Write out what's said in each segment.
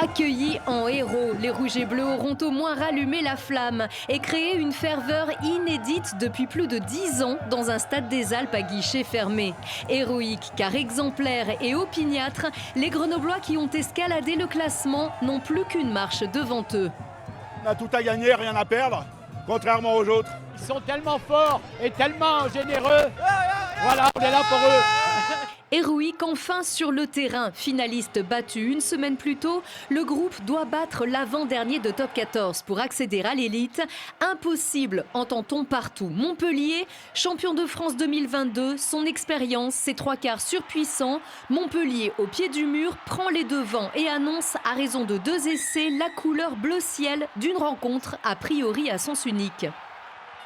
Accueillis en héros, les Rouges et Bleus auront au moins rallumé la flamme et créé une ferveur inédite depuis plus de 10 ans dans un stade des Alpes à guichet fermé. Héroïque car exemplaire et opiniâtre, les Grenoblois qui ont escaladé le classement n'ont plus qu'une marche devant eux. On a tout à gagner, rien à perdre, contrairement aux autres. Ils sont tellement forts et tellement généreux. Voilà, on est là pour eux. Héroïque enfin sur le terrain, finaliste battu une semaine plus tôt, le groupe doit battre l'avant-dernier de top 14 pour accéder à l'élite. Impossible, entend-on partout. Montpellier, champion de France 2022, son expérience, ses trois quarts surpuissants. Montpellier, au pied du mur, prend les devants et annonce, à raison de 2 essais, la couleur bleu ciel d'une rencontre a priori à sens unique.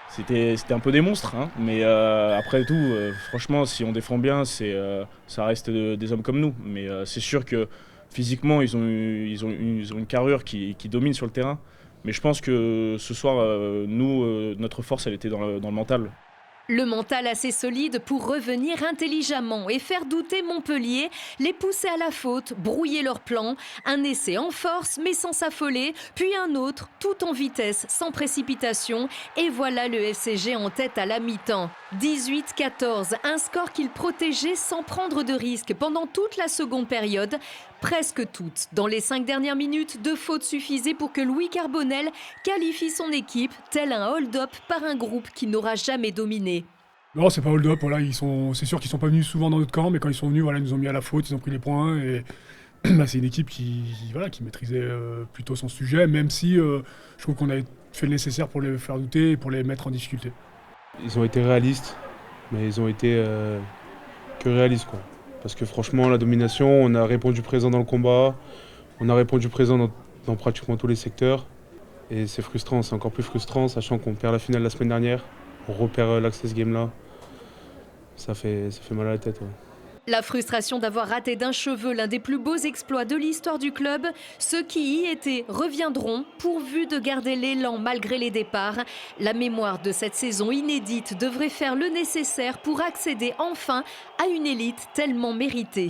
C'était un peu des monstres, hein. Mais après tout, franchement, si on défend bien, ça reste des hommes comme nous. Mais c'est sûr que physiquement, ils ont une carrure qui domine sur le terrain. Mais je pense que ce soir, notre force, elle était dans le mental. Le mental assez solide pour revenir intelligemment et faire douter Montpellier, les pousser à la faute, brouiller leur plan. Un essai en force mais sans s'affoler, puis un autre, tout en vitesse, sans précipitation. Et voilà le FCG en tête à la mi-temps. 18-14, un score qu'il protégeait sans prendre de risques pendant toute la seconde période. Presque toutes. Dans les 5 dernières minutes, 2 fautes suffisaient pour que Louis Carbonel qualifie son équipe, tel un hold-up par un groupe qui n'aura jamais dominé. Non, c'est pas hold-up, voilà, c'est sûr qu'ils sont pas venus souvent dans notre camp, mais quand ils sont venus, voilà, ils nous ont mis à la faute, ils ont pris les points, et c'est une équipe qui maîtrisait plutôt son sujet, même si je trouve qu'on a fait le nécessaire pour les faire douter et pour les mettre en difficulté. Ils ont été réalistes, mais ils ont été que réalistes, quoi. Parce que franchement, la domination, on a répondu présent dans le combat, on a répondu présent dans pratiquement tous les secteurs. Et c'est frustrant, c'est encore plus frustrant, sachant qu'on perd la finale la semaine dernière, on repère l'Access Game là. Ça fait mal à la tête. Ouais. La frustration d'avoir raté d'un cheveu l'un des plus beaux exploits de l'histoire du club. Ceux qui y étaient reviendront pourvu de garder l'élan malgré les départs. La mémoire de cette saison inédite devrait faire le nécessaire pour accéder enfin à une élite tellement méritée.